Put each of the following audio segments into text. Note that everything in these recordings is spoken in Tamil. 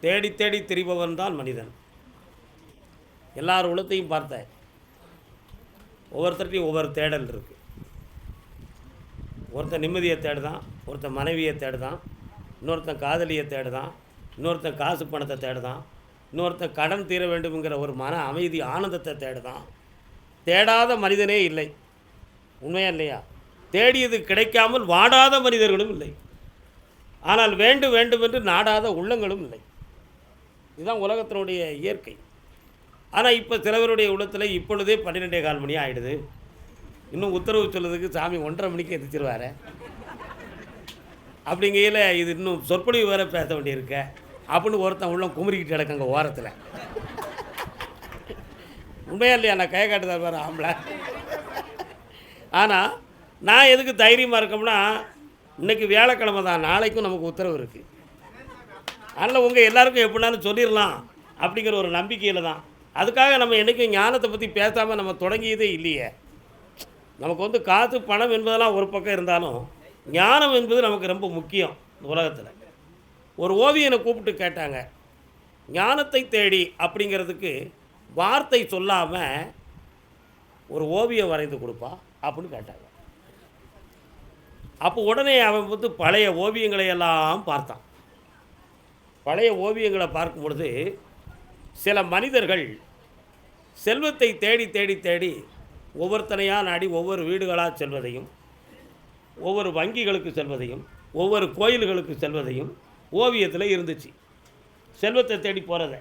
தேடி தேடி திரிபவன் தான் மனிதன். எல்லார் உள்ளத்தையும் பார்த்தேன். ஒவ்வொருத்தர்கிட்டையும் ஒவ்வொரு தேடல் இருக்குது. ஒருத்தன் நிம்மதியை தேடுதான், ஒருத்தன் மனைவியை தேடுதான், இன்னொருத்தன் காதலியை தேடுதான், இன்னொருத்தன் காசு பணத்தை தேடுதான், இன்னொருத்தன் கடன் தீர வேண்டும்ங்கிற ஒரு மன அமைதி ஆனந்தத்தை தேடுதான். தேடாத மனிதனே இல்லை. உண்மையா இல்லையா? தேடியது கிடைக்காமல் வாடாத மனிதர்களும் இல்லை. ஆனால் வேண்டும் வேண்டும் என்று நாடாத உள்ளங்களும் இல்லை. இதுதான் உலகத்தினுடைய இயற்கை. ஆனால் இப்போ சிலவருடைய உள்ளத்தில் இப்பொழுதே 12:15 மணி ஆகிடுது. இன்னும் உத்தரவு சொல்லுறதுக்கு சாமி 1:30 மணிக்கு எதிர்ச்சிருவார். அப்படிங்கையில் இது இன்னும் சொற்பொழிவு வேறு பேச வேண்டியிருக்க அப்படின்னு ஒருத்தன் உள்ளம் குமுறிக்கிட்டு கிடக்குங்க ஓரத்தில். உண்மையா இல்லையா? நான் கை காட்டுதான் வேறு ஆம்பளை. ஆனால் நான் எதுக்கு தைரியமாக இருக்கோம்னா, இன்றைக்கி வியாழக்கிழமை தான், நாளைக்கும் நமக்கு உத்தரவு இருக்குது. அதனால் உங்கள் எல்லாருக்கும் எப்படினாலும் சொல்லிடலாம் அப்படிங்கிற ஒரு நம்பிக்கையில் தான். அதுக்காக நம்ம என்றைக்கும் ஞானத்தை பற்றி பேசாமல் நம்ம தொடங்கியதே இல்லையே. நமக்கு காசு பணம் என்பதெல்லாம் ஒரு பக்கம் இருந்தாலும் ஞானம் என்பது நமக்கு ரொம்ப முக்கியம். உலகத்தில் ஒரு ஓவியனை கூப்பிட்டு கேட்டாங்க, ஞானத்தை தேடி அப்படிங்கிறதுக்கு வார்த்தை சொல்லாமல் ஒரு ஓவியம் வரைந்து கொடுப்பா அப்படின்னு கேட்டாங்க. அப்போ உடனே அவன் பழைய ஓவியங்களை எல்லாம் பார்த்தான். பழைய ஓவியங்களை பார்க்கும் பொழுது சில மனிதர்கள் செல்வத்தை தேடி தேடி தேடி ஒவ்வொருத்தனையாக நாடி ஒவ்வொரு வீடுகளாக செல்வதையும், ஒவ்வொரு வங்கிகளுக்கு செல்வதையும், ஒவ்வொரு கோயில்களுக்கு செல்வதையும் ஓவியத்தில் இருந்துச்சு. செல்வத்தை தேடி போகிறத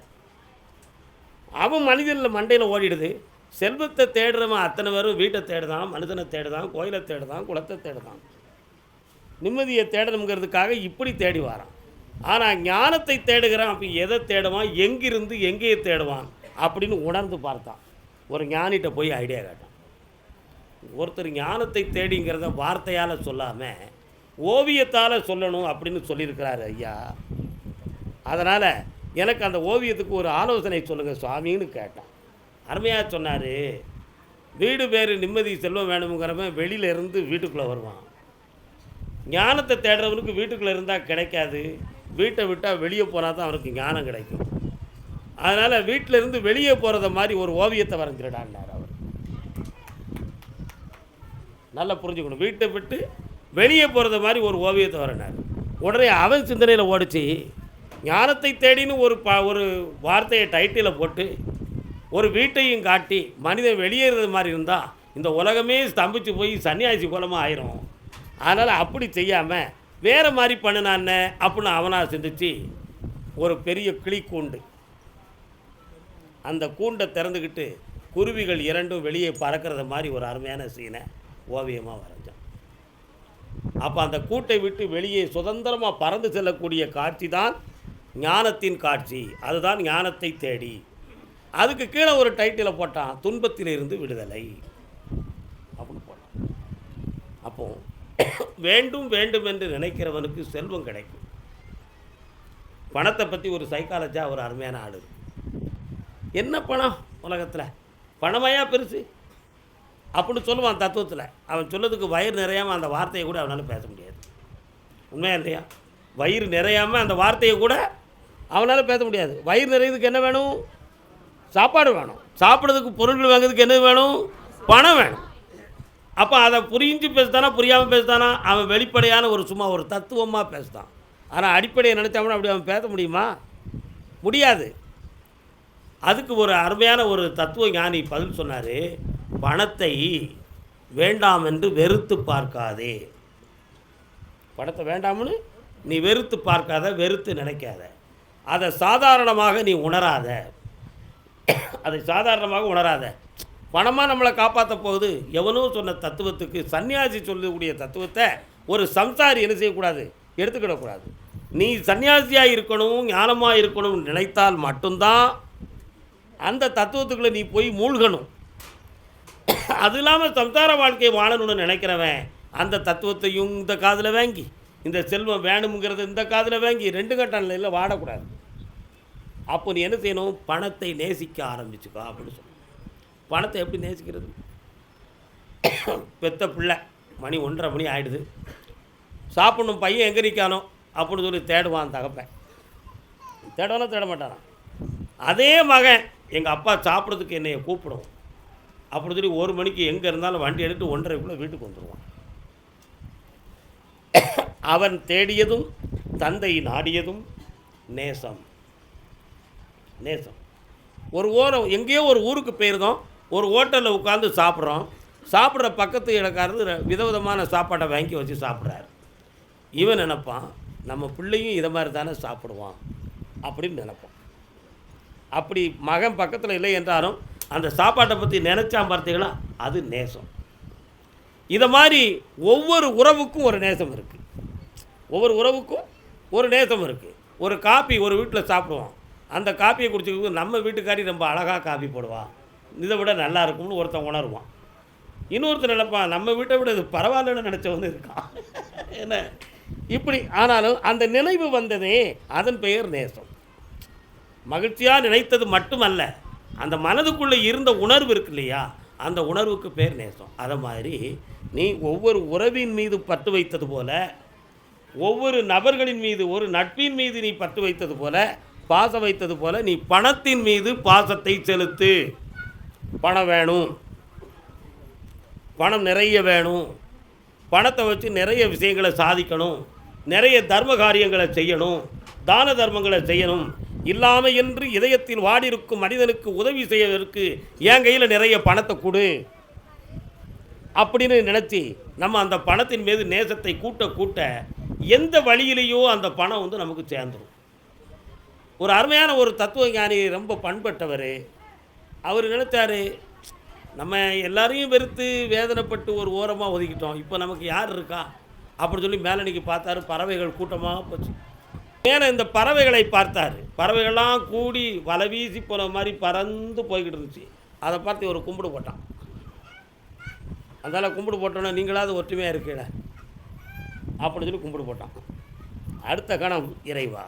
அவன் மனிதனில் மண்டையில் ஓடிடுது. செல்வத்தை தேடுறவன் அத்தனை பேரும் வீட்டை தேடுதான், மனிதனை தேடுதான், கோயிலை தேடுதான், குளத்தை தேடுதான். நிம்மதியை தேடணுங்கிறதுக்காக இப்படி தேடி வரான். ஆனால் ஞானத்தை தேடுகிறான். அப்போ எதை தேடுவான், எங்கிருந்து எங்கேயே தேடுவான் அப்படின்னு உணர்ந்து பார்த்தான். ஒரு ஞானிகிட்ட போய் ஐடியா கேட்டான். ஒருத்தர் ஞானத்தை தேடிங்கிறத வார்த்தையால் சொல்லாமல் ஓவியத்தால் சொல்லணும் அப்படின்னு சொல்லியிருக்கிறாரு ஐயா. அதனால் எனக்கு அந்த ஓவியத்துக்கு ஒரு ஆலோசனை சொல்லுங்கள் சுவாமின்னு கேட்டான். அருமையாக சொன்னார். வீடு பேர் நிம்மதி செல்வம் வேணுங்கிறவன் வெளியிலேருந்து வீட்டுக்குள்ளே வருவான். ஞானத்தை தேடுறவனுக்கு வீட்டுக்குள்ளே இருந்தால் கிடைக்காது. வீட்டை விட்டால் வெளியே போனால் தான் அவனுக்கு ஞானம் கிடைக்கும். அதனால் வீட்டிலேருந்து வெளியே போகிறத மாதிரி ஒரு ஓவியத்தை வரைஞ்சிடான்னார் அவர். நல்லா புரிஞ்சுக்கணும். வீட்டை விட்டு வெளியே போகிறத மாதிரி ஒரு ஓவியத்தை வரைனார். உடனே அவன் சிந்தனையில் ஓடிச்சு, ஞானத்தை தேடின்னு ஒரு வார்த்தையை டைட்டிலை போட்டு ஒரு வீட்டையும் காட்டி மனிதன் வெளியேறது மாதிரி இருந்தால் இந்த உலகமே ஸ்தம்பிச்சு போய் சன்னியாசி கோலமாக ஆயிரும். அதனால் அப்படி செய்யாமல் வேறு மாதிரி பண்ணினான்னு அப்படின்னு அவனாக சிந்திச்சு ஒரு பெரிய கிளிக்கூண்டு, அந்த கூண்டை திறந்துக்கிட்டு குருவிகள் இரண்டும் வெளியே பறக்கிறத மாதிரி ஒரு அருமையான சீனை ஓவியமாக வரைஞ்சான். அப்போ அந்த கூட்டை விட்டு வெளியே சுதந்திரமாக பறந்து செல்லக்கூடிய காட்சி தான் ஞானத்தின் காட்சி. அதுதான் ஞானத்தை தேடி. அதுக்கு கீழே ஒரு டைட்டிலை போட்டான், துன்பத்திலிருந்து விடுதலை அப்படின்னு போட்டான். அப்போது வேண்டும் வேண்டும் என்று நினைக்கிறவனுக்கு செல்வம் கிடைக்கும். பணத்தை பற்றி ஒரு சைக்காலஜியாக ஒரு அருமையான ஆடு. என்ன பணம் உலகத்தில், பணமையாக பெருசு அப்படின்னு சொல்லுவான் தத்துவத்தில். அவன் சொல்லதுக்கு வயிறு நிறையாமல் அந்த வார்த்தையை கூட அவனால் பேச முடியாது. உண்மையா இல்லையா? வயிறு நிறையாமல் அந்த வார்த்தையை கூட அவனால் பேச முடியாது. வயிறு நிறையதுக்கு என்ன வேணும்? சாப்பாடு வேணும். சாப்பிட்றதுக்கு பொருட்கள் வாங்குறதுக்கு என்ன வேணும்? பணம் வேணும். அப்போ அதை புரிஞ்சு பேசுதானா புரியாமல் பேசுதானா? அவன் வெளிப்படையான சும்மா ஒரு தத்துவமாக பேசுதான். ஆனால் அடிப்படையை நினச்சாமனா அப்படி அவன் பேச முடியுமா? முடியாது. அதுக்கு ஒரு அருமையான ஒரு தத்துவ ஞானி பதில் சொன்னார். பணத்தை வேண்டாம் என்று வெறுத்து பார்க்காதே. பணத்தை வேண்டாம்னு நீ வெறுத்து பார்க்காத, வெறுத்து நினைக்காத. அதை சாதாரணமாக நீ உணராத. அதை சாதாரணமாக உணராத. பணமாக நம்மளை காப்பாற்ற போகுது. எவனோ சொன்ன தத்துவத்துக்கு, சன்னியாசி சொல்லக்கூடிய தத்துவத்தை ஒரு சம்சாரி என்ன செய்யக்கூடாது, எடுத்துக்கிடக்கூடாது. நீ சன்னியாசியாக இருக்கணும், ஞானமாக இருக்கணும்னு நினைத்தால் மட்டும்தான் அந்த தத்துவத்துக்குள்ளே நீ போய் மூழ்கணும். அது இல்லாமல் சம்சார வாழ்க்கையை வாழணும்னு நினைக்கிறவன் அந்த தத்துவத்தையும் இந்த காதில் வாங்கி, இந்த செல்வம் வேணுங்கிறது இந்த காதில் வாங்கி, 2 கட்ட நிலையில் வாடக்கூடாது. அப்போ நீ என்ன செய்யணும்? பணத்தை நேசிக்க ஆரம்பிச்சுக்கோ அப்படின்னு சொல்லணும். பணத்தை எப்படி நேசிக்கிறது? பெத்த பிள்ளை மணி 1:30 மணி ஆகிடுது, சாப்பிடணும், பையன் எங்கே நிற்கானோ அப்படின்னு சொல்லி தேடுவான் தகப்பேன். தேடவனா தேட மாட்டாரான். அதே மகன் எங்கள் அப்பா சாப்பிட்றதுக்கு என்னைய கூப்பிடும் அப்படி சொல்லி 1 மணிக்கு எங்கே இருந்தாலும் வண்டி எடுத்து 1:30க்குள்ளே வீட்டுக்கு வந்துடுவான். அவன் தேடியதும் தந்தை நாடியதும் நேசம். நேசம். ஒரு ஓரம் எங்கேயோ ஒரு ஊருக்கு போயிருந்தோம், ஒரு ஹோட்டலில் உட்காந்து சாப்பிட்றோம். சாப்பிட்ற பக்கத்து இடக்காரது விதவிதமான சாப்பாட்டை வாங்கி வச்சு சாப்பிட்றாரு. இவன் நினைப்பான் நம்ம பிள்ளையும் இதை மாதிரி தானே சாப்பிடுவான் அப்படின்னு நினைப்பான். அப்படி மகன் பக்கத்தில் இல்லை என்றாலும் அந்த சாப்பாட்டை பற்றி நினச்சா பார்த்தீங்களா, அது நேசம். இதை மாதிரி ஒவ்வொரு உறவுக்கும் ஒரு நேசம் இருக்குது. ஒவ்வொரு உறவுக்கும் ஒரு நேசம் இருக்குது. ஒரு காப்பி ஒரு வீட்டில் சாப்பிடுவோம், அந்த காப்பியை குடிச்சிக்கிட்டு நம்ம வீட்டுக்காரி ரொம்ப அழகாக காப்பி போடுவான், இதை விட நல்லா இருக்கும்னு ஒருத்தன் உணர்வான். இன்னொருத்தர் நினைப்பான் நம்ம வீட்டை விட இது பரவாயில்லன்னு நினச்சவங்க இருக்கான். என்ன இப்படி ஆனாலும் அந்த நினைவு வந்ததே அதன் பெயர் நேசம். மகிழ்ச்சியாக நினைத்தது மட்டுமல்ல, அந்த மனதுக்குள்ளே இருந்த உணர்வு இருக்கு இல்லையா, அந்த உணர்வுக்கு பேர் நேசம். அதை மாதிரி நீ ஒவ்வொரு உறவின் மீது பற்று வைத்தது போல, ஒவ்வொரு நபர்களின் மீது ஒரு நட்பின் மீது நீ பற்று வைத்தது போல, பாசம் வைத்தது போல, நீ பணத்தின் மீது பாசத்தை செலுத்து. பணம் வேணும், பணம் நிறைய வேணும், பணத்தை வச்சு நிறைய விஷயங்களை சாதிக்கணும், நிறைய தர்ம காரியங்களை செய்யணும், தான தர்மங்களை செய்யணும், இல்லாமல் என்று இதயத்தில் வாடியிருக்கும் மனிதனுக்கு உதவி செய்வதற்கு என் கையில் நிறைய பணத்தை கொடு அப்படின்னு நினச்சி நம்ம அந்த பணத்தின் மீது நேசத்தை கூட்ட கூட்ட எந்த வழியிலேயோ அந்த பணம் வந்து நமக்கு சேர்ந்துடும். ஒரு அருமையான ஒரு தத்துவ ஞானி, ரொம்ப பண்பட்டவர், அவர் நினைத்தார் நம்ம எல்லாரையும் வெறுத்து வேதனைப்பட்டு ஒரு ஓரமாக ஒதுக்கிட்டோம், இப்போ நமக்கு யார் இருக்கா அப்படி சொல்லி மேலனிக்கு பார்த்தாரு. பறவைகள் கூட்டமாக போச்சு. மேலே இந்த பறவைகளை பார்த்தார். பறவைகள்லாம் கூடி வலை வீசி போன மாதிரி பறந்து போய்கிட்டு இருந்துச்சு. அதை பார்த்து ஒரு கும்பிடு போட்டான். அதனால் கும்பிடு போட்டோன்னா நீங்களாவது ஒற்றுமையாக இருக்கீட அப்படின்னு சொல்லி கும்பிடு போட்டான். அடுத்த கணம் இறைவா,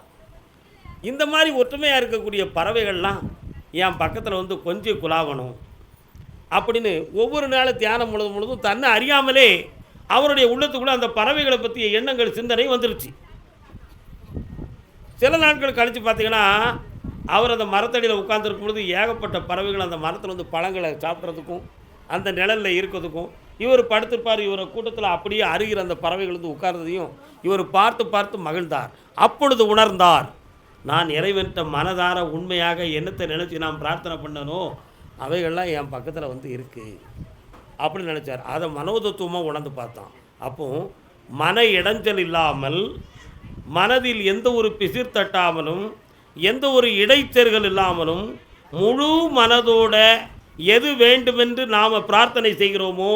இந்த மாதிரி ஒற்றுமையாக இருக்கக்கூடிய பறவைகள்லாம் என் பக்கத்தில் வந்து கொஞ்சம் குலாவணும் அப்படின்னு ஒவ்வொரு நாளும் தியானம் முழுதும் தன்னை அறியாமலே அவருடைய உள்ளத்துக்குள்ளே அந்த பறவைகளை பற்றிய எண்ணங்கள் சிந்தனை வந்துருச்சு. சில நாட்கள் கழித்து பார்த்தீங்கன்னா அவர் அந்த மரத்தடியில் உட்கார்ந்துருக்கும் பொழுது ஏகப்பட்ட பறவைகள் அந்த மரத்தில் வந்து பழங்களை சாப்பிட்றதுக்கும் அந்த நிழலில் இருக்கிறதுக்கும், இவர் படுத்திருப்பார், இவரை கூட்டத்தில் அப்படியே அருகிற அந்த பறவைகள் வந்து உட்கார்ந்ததையும் இவர் பார்த்து பார்த்து மகிழ்ந்தார். அப்பொழுது உணர்ந்தார், நான் இறைவன்ட்ட மனதார உண்மையாக என்னத்தை நினச்சி நான் பிரார்த்தனை பண்ணனோ அவைகள்லாம் என் பக்கத்தில் வந்து இருக்குது அப்படின்னு நினச்சார். அதை மனோதத்துவமாக உணர்ந்து பார்த்தான். அப்போ மன இடைஞ்சல் இல்லாமல், மனதில் எந்த ஒரு பிசிர் தட்டாமலும், எந்த ஒரு இடைச்செருகல் இல்லாமலும், முழு மனதோட எது வேண்டுமென்று நாம் பிரார்த்தனை செய்கிறோமோ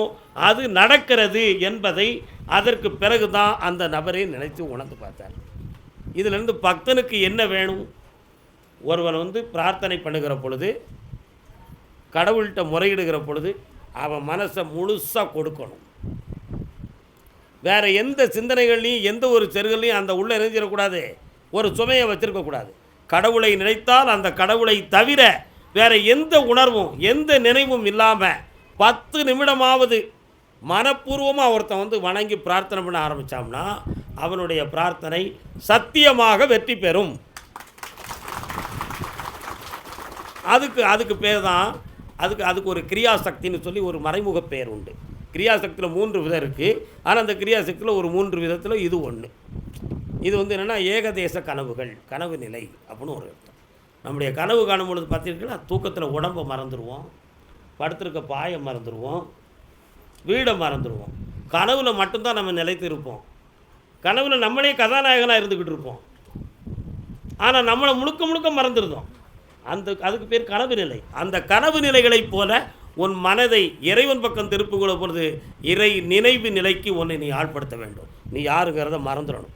அது நடக்கிறது என்பதை அதற்கு பிறகு தான் அந்த நபரை நினைத்து உணர்ந்து பார்த்தார். இதிலிருந்து பக்தனுக்கு என்ன வேணும்? ஒருவன் வந்து பிரார்த்தனை பண்ணுகிற பொழுது, கடவுள்கிட்ட முறையிடுகிற பொழுது அவன் மனசை முழுசாக கொடுக்கணும். வேறு எந்த சிந்தனைகள்லையும் எந்த ஒரு செருகல்லையும் அந்த உள்ளே இணைஞ்சிடக்கூடாது, ஒரு சுமையை வச்சுருக்கக்கூடாது. கடவுளை நினைத்தால் அந்த கடவுளை தவிர வேறு எந்த உணர்வும் எந்த நினைவும் இல்லாமல் 10 நிமிடமாவது மனப்பூர்வமாக ஒருத்தன் வந்து வணங்கி பிரார்த்தனை பண்ண ஆரம்பித்தோம்னா அவனுடைய பிரார்த்தனை சத்தியமாக வெற்றி பெறும். அதுக்கு பேர் தான், அதுக்கு ஒரு கிரியாசக்தின்னு சொல்லி ஒரு மறைமுக பெயர் உண்டு. கிரியாசக்தியில் 3 விதம் இருக்குது. ஆனால் அந்த கிரியாசக்தியில் ஒரு 3 விதத்தில் இது ஒன்று. இது வந்து என்னென்னா ஏகதேச கனவுகள், கனவு நிலை அப்படின்னு ஒரு அர்த்தம். நம்முடைய கனவு காணும் பொழுது பார்த்தீங்கன்னா தூக்கத்தில் உடம்பை மறந்துடுவோம், படுத்திருக்க பாயை மறந்துடுவோம், வீடை மறந்துடுவோம். கனவுல மட்டும்தான் நம்ம நிலைத்து இருப்போம். கனவுல நம்மளே கதாநாயகனாக இருந்துக்கிட்டு இருப்போம். ஆனால் நம்மளை முழுக்க மறந்துருந்தோம். அதுக்கு பேர் கனவு நிலை. அந்த கனவு நிலைகளைப் போல உன் மனதை இறைவன் பக்கம் திருப்புகிற பொழுது இறை நினைவு நிலைக்கு உன்னை நீ ஆள்படுத்த வேண்டும். நீ யாருங்கிறத மறந்துடணும்,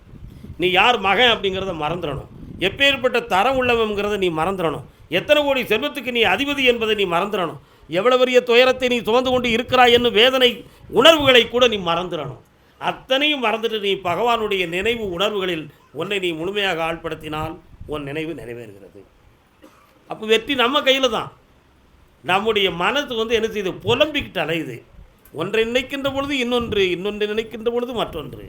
நீ யார் மகன் அப்படிங்கிறத மறந்துடணும், எப்பேற்பட்ட தரம் உள்ளவங்கிறத நீ மறந்துடணும், எத்தனை கோடி செல்வத்துக்கு நீ அதிபதி என்பதை நீ மறந்துடணும், எவ்வளவு பெரிய துயரத்தை நீ சுமந்து கொண்டு இருக்கிறாய் என்னும் வேதனை உணர்வுகளை கூட நீ மறந்துடணும். அத்தனையும் மறந்துட்டு நீ பகவானுடைய நினைவு உணர்வுகளில் உன்னை நீ முழுமையாக ஆள்படுத்தினால் உன் நினைவு நிறைவேறுகிறது. அப்போ வெற்றி நம்ம கையில் தான். நம்முடைய மனசு வந்து என்ன செய்யுது? புலம்பிக்கிட்டு அலையுது. ஒன்றை நினைக்கின்ற பொழுது இன்னொன்று, இன்னொன்று நினைக்கின்ற பொழுது மற்றொன்று.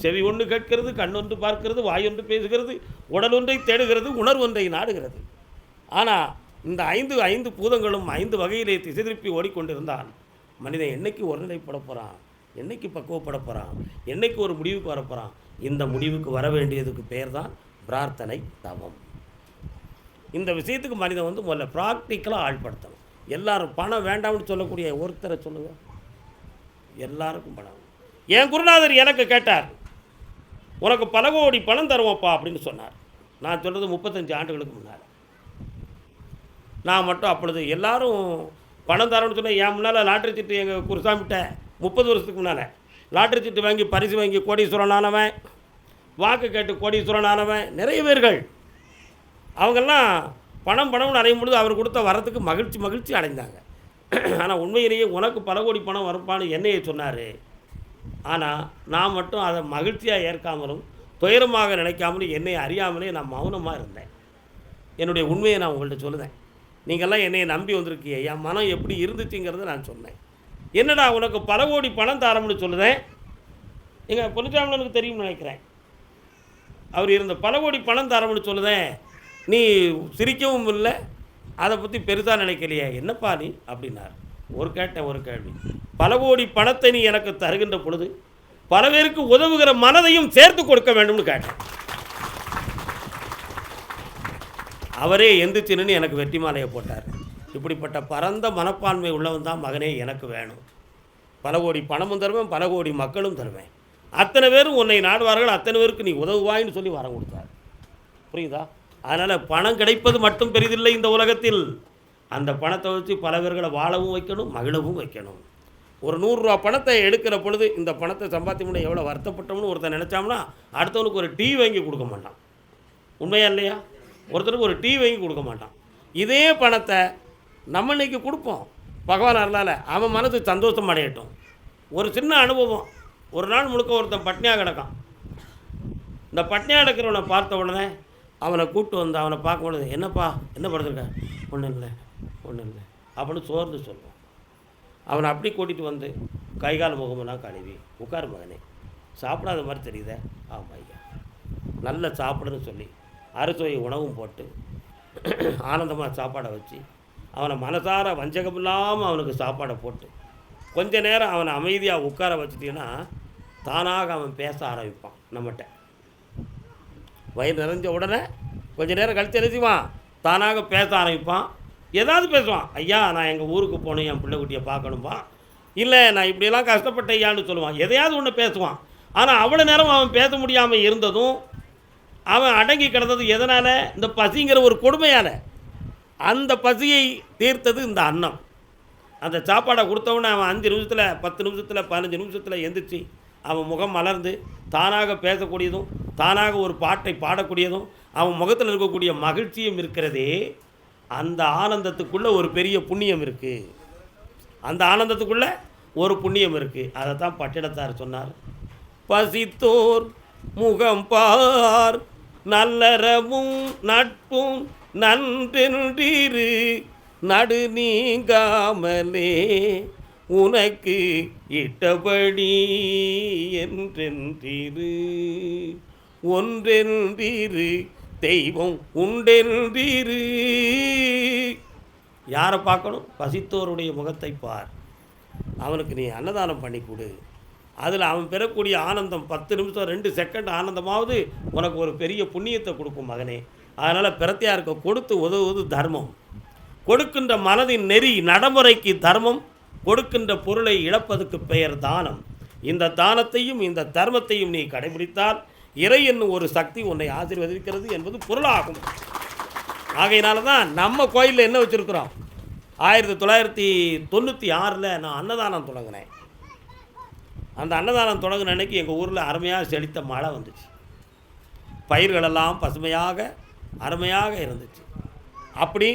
செவி ஒன்று கேட்கிறது, கண்ணொன்று பார்க்கிறது, வாயொன்று பேசுகிறது, உடல் ஒன்றை தேடுகிறது, உணர்வு ஒன்றை நாடுகிறது. ஆனால் இந்த ஐந்து பூதங்களும் 5 வகையிலே திசை திருப்பி ஓடிக்கொண்டிருந்தான் மனிதன் என்னைக்கு ஒருநிலைப்பட போகிறான், என்னைக்கு பக்குவப்பட போகிறான், என்னைக்கு ஒரு முடிவுக்கு வரப்போகிறான்? இந்த முடிவுக்கு வர வேண்டியதுக்கு பேர் தான் பிரார்த்தனை, தவம். இந்த விஷயத்துக்கு மனிதன் முதல்ல ப்ராக்டிக்கலாக ஆழ்படுத்தணும். எல்லாரும் பணம் வேண்டாம்னு சொல்லக்கூடிய ஒருத்தரை சொல்லுங்கள். எல்லாருக்கும் பணம். என் குருநாதர் எனக்கு கேட்டார், உனக்கு பல கோடி பணம் தருவோம்ப்பா அப்படின்னு சொன்னார். நான் சொல்கிறது 35 ஆண்டுகளுக்கு முன்னால். நான் மட்டும் அப்பொழுது எல்லாரும் பணம் தரணும்னு சொன்னேன். என் முன்னால் லாட்ரி சீட்டு எங்கள் குருசாமிகிட்ட 30 வருஷத்துக்கு முன்னால் லாட்ரி சீட்டு வாங்கி பரிசு வாங்கி கோடீஸ்வரனானவன், வாக்கு கேட்டு கோடீஸ்வரனானவன் நிறைய பேர்கள். அவங்கெல்லாம் பணம்னு அடையும் பொழுது அவர் கொடுத்த வரத்துக்கு மகிழ்ச்சி அடைந்தாங்க. ஆனால் உண்மையிலேயே உனக்கு பல கோடி பணம் வரப்பான்னு என்னையே சொன்னார். ஆனால் நான் மட்டும் அதை மகிழ்ச்சியாக ஏற்காமலும் துயரமாக நினைக்காமலும் என்னை அறியாமலே நான் மௌனமாக இருந்தேன். என்னுடைய உண்மையை நான் உங்கள்கிட்ட சொல்லுதேன். நீங்கள்லாம் என்னை நம்பி வந்திருக்கீங்க, என் மனம் எப்படி இருந்துச்சுங்கிறத நான் சொன்னேன். என்னடா உனக்கு பல கோடி பணம் தாரம்னு சொல்லுதேன். எங்கள் பொன்னிச்சாமலனுக்கு தெரியும்னு நினைக்கிறேன். அவர் இருந்த பல கோடி பணம் தாரம்னு சொல்லுதேன். நீ சிரிக்கவும் இல்லை, அதை பற்றி பெருசாக நினைக்கலையே, என்னப்பா நீ அப்படின்னார். ஒரு கேள்வி, பல கோடி பணத்தை நீ எனக்கு தருகின்ற பொழுது பல பேருக்கு உதவுகிற மனதையும் சேர்த்து கொடுக்க வேண்டும்னு கேட்டேன். அவரே எந்திரிச்சின்னு எனக்கு வெற்றி மாலையை போட்டார். இப்படிப்பட்ட பரந்த மனப்பான்மை உள்ளவன் தான் மகனே எனக்கு வேணும். பல கோடி பணமும் தருவேன், பல கோடி மக்களும் தருவேன், அத்தனை பேரும் உன்னை நாடுவார்கள், அத்தனை பேருக்கு நீ உதவுவாயின்னு சொல்லி வரம் கொடுத்தார். புரியுதா? அதனால் பணம் கிடைப்பது மட்டும் பெரிதில்லை இந்த உலகத்தில். அந்த பணத்தை வச்சு பல பேர்களை வாழவும் வைக்கணும், மகிழவும் வைக்கணும். ஒரு 100 ரூபா பணத்தை எடுக்கிற பொழுது இந்த பணத்தை சம்பாத்தியம்னா எவ்வளோ வருத்தப்பட்டோம்னு ஒருத்தன் நினச்சாம்னா அடுத்தவனுக்கு ஒரு டீ வாங்கி கொடுக்க மாட்டான். உண்மையா இல்லையா? ஒருத்தருக்கு ஒரு டீ வாங்கி கொடுக்க மாட்டான். இதே பணத்தை நம்ம இன்றைக்கி கொடுப்போம், பகவான் அருளால் அவன் மனசு சந்தோஷம் அடையட்டும். ஒரு சின்ன அனுபவம், ஒரு நாள் முழுக்க ஒருத்தன் பட்னியாக கிடக்கான். இந்த பட்னியாக கிடக்கிறவனை பார்த்த உடனே அவனை கூப்பிட்டு வந்து அவனை பார்க்கும்பொழுது, என்னப்பா என்ன படுத்துருக்க? ஒன்றும் இல்லை அப்படின்னு சோர்ந்து சொல்லுவான். அவனை அப்படி கூட்டிகிட்டு வந்து கைகால் முகமெல்லாம் கழுவி, உட்கார் மகனே, சாப்பிடாத மாதிரி தெரியுதே. ஆமாம் ஐயா, நல்ல சாப்பிடுன்னு சொல்லி அறுசுவை உணவும் போட்டு ஆனந்தமாக சாப்பாடை வச்சு அவனை மனசார வஞ்சகம் இல்லாமல் அவனுக்கு சாப்பாடை போட்டு கொஞ்ச நேரம் அவனை அமைதியாக உட்கார வச்சுட்டீங்கன்னா தானாக அவன் பேச ஆரம்பிப்பான். நம்மகிட்ட வயிறு நிறைஞ்ச உடனே கொஞ்ச நேரம் கழித்து எழுதிவான், தானாக பேச ஆரம்பிப்பான். ஏதாவது பேசுவான். ஐயா நான் எங்கள் ஊருக்கு போகணும், என் பிள்ளை குட்டியை பார்க்கணும்பா, இல்லை நான் இப்படியெல்லாம் கஷ்டப்பட்ட ஐயான்னு சொல்லுவான். எதையாவது ஒன்று பேசுவான். ஆனால் அவ்வளோ நேரம் அவன் பேச முடியாமல் இருந்ததும் அவன் அடங்கி கிடந்தது எதனால்? இந்த பசிங்கிற ஒரு கொடுமையால். அந்த பசியை தீர்த்தது இந்த அன்னம். அந்த சாப்பாடை கொடுத்தவொடனே அவன் 5 நிமிஷத்தில் 10 நிமிஷத்தில் 15 நிமிஷத்தில் எந்திரிச்சு அவன் முகம் மலர்ந்து தானாக பேசக்கூடியதும் தானாக ஒரு பாட்டை பாடக்கூடியதும் அவன் முகத்தில் இருக்கக்கூடிய மகிழ்ச்சியும் இருக்கிறதே, அந்த ஆனந்தத்துக்குள்ளே ஒரு பெரிய புண்ணியம் இருக்குது. அந்த ஆனந்தத்துக்குள்ளே ஒரு புண்ணியம் இருக்குது. அதை தான் பட்டினத்தார் சொன்னார். பசித்தோர் முகம் பார் நல்லறமும் நட்பும் நன்றென்றிரு நடு நீங்காமலே உனக்கு இட்டபடி என்றென்றிரு ஒன்றென்றிரு தெய்வம் உண்டென்றிரு. யாரை பார்க்கணும்? பசித்தோருடைய முகத்தை பார், அவனுக்கு நீ அன்னதானம் பண்ணி கொடு. அதில் அவன் பெறக்கூடிய ஆனந்தம் 10 நிமிஷம் 2 செகண்ட் ஆனந்தமாவது உனக்கு ஒரு பெரிய புண்ணியத்தை கொடுக்கும் மகனே. அதனால் பிரத்தியாருக்கு கொடுத்து உதவுவது தர்மம். கொடுக்கின்ற மனதின் நெறி நடைமுறைக்கு தர்மம், கொடுக்கின்ற பொருளை இழப்பதற்கு பெயர் தானம். இந்த தானத்தையும் இந்த தர்மத்தையும் நீ கடைபிடித்தால் இறை என்னும் ஒரு சக்தி உன்னை ஆசீர்வதிக்கிறது என்பது பொருளாகும். ஆகையினால தான் நம்ம கோயிலில் என்ன வச்சுருக்குறோம், 1996 நான் அன்னதானம் தொடங்கினேன். அந்த அன்னதானம் தொடங்கின அன்னைக்கு எங்கள் ஊரில் அருமையாக செழித்த மழை வந்துச்சு. பயிர்களெல்லாம் பசுமையாக அருமையாக இருந்துச்சு. அப்படி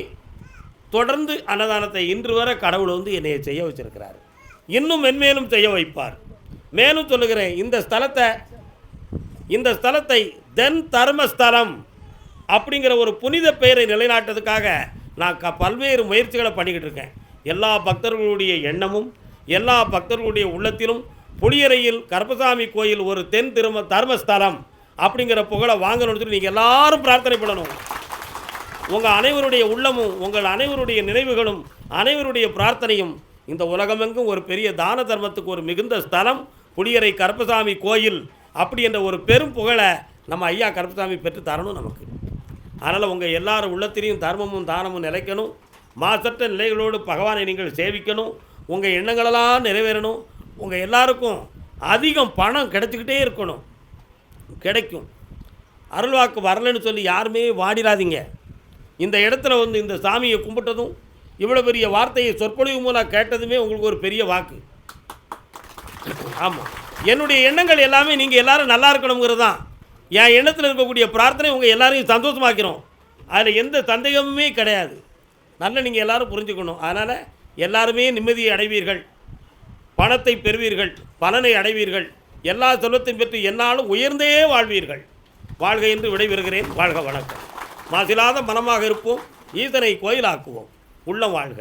தொடர்ந்து அன்னதானத்தை இன்று வரை கடவுள் என்னை செய்ய வச்சிருக்கிறார். இன்னும் மென்மேலும் செய்ய வைப்பார். மேலும் சொல்லுகிறேன், இந்த ஸ்தலத்தை தென் தர்மஸ்தலம் அப்படிங்கிற ஒரு புனித பெயரை நிலைநாட்டுறதுக்காக நான் பல்வேறு முயற்சிகளை பண்ணிக்கிட்டு இருக்கேன். எல்லா பக்தர்களுடைய எண்ணமும் எல்லா பக்தர்களுடைய உள்ளத்திலும் புளியரையில் கருப்பசாமி கோயில் ஒரு தென் தர்மஸ்தலம் அப்படிங்கிற புகழை வாங்கணும்னு சொல்லி நீங்கள் எல்லாரும் பிரார்த்தனை பண்ணணும். உங்கள் அனைவருடைய உள்ளமும் உங்கள் அனைவருடைய நினைவுகளும் அனைவருடைய பிரார்த்தனையும் இந்த உலகமெங்கும் ஒரு பெரிய தான தர்மத்துக்கு ஒரு மிகுந்த ஸ்தலம் புளியரை கருப்பசாமி கோயில் அப்படி என்ற ஒரு பெரும் புகழை நம்ம ஐயா கருப்பசாமி பெற்று தரணும் நமக்கு. அதனால் உங்கள் எல்லாரும் உள்ளத்திலையும் தர்மமும் தானமும் நிலைக்கணும். மாசற்ற நிலைகளோடு பகவானை நீங்கள் சேவிக்கணும். உங்கள் எண்ணங்களெல்லாம் நிறைவேறணும். உங்கள் எல்லாருக்கும் அதிகம் பணம் கிடைச்சிக்கிட்டே இருக்கணும். கிடைக்கும். அருள்வாக்கு வரலைன்னு சொல்லி யாருமே வாடிடாதீங்க. இந்த இடத்துல வந்து இந்த சாமியை கும்பிட்டதும் இவ்வளோ பெரிய வார்த்தையை சொற்பொழிவு மூலம் கேட்டதுமே உங்களுக்கு ஒரு பெரிய வாக்கு. ஆமாம், என்னுடைய எண்ணங்கள் எல்லாமே நீங்கள் எல்லோரும் நல்லா இருக்கணுங்கிறது தான். என் எண்ணத்தில் இருக்கக்கூடிய பிரார்த்தனை உங்கள் எல்லாரையும் சந்தோஷமாக்கிறோம். அதில் எந்த சந்தேகமுமே கிடையாது. நல்லா நீங்கள் எல்லோரும் புரிஞ்சுக்கணும். அதனால் எல்லாருமே நிம்மதியை அடைவீர்கள், பணத்தை பெறுவீர்கள், பலனை அடைவீர்கள், எல்லா செல்வத்தையும் பெற்று என்னாலும் உயர்ந்தே வாழ்வீர்கள். வாழ்க என்று விடைபெறுகிறேன். வாழ்க வணக்கம். மாசிலாத மனமாக இருப்போம். ஈசனை கோயிலாக்குவோம். உள்ளம் வாழ்க.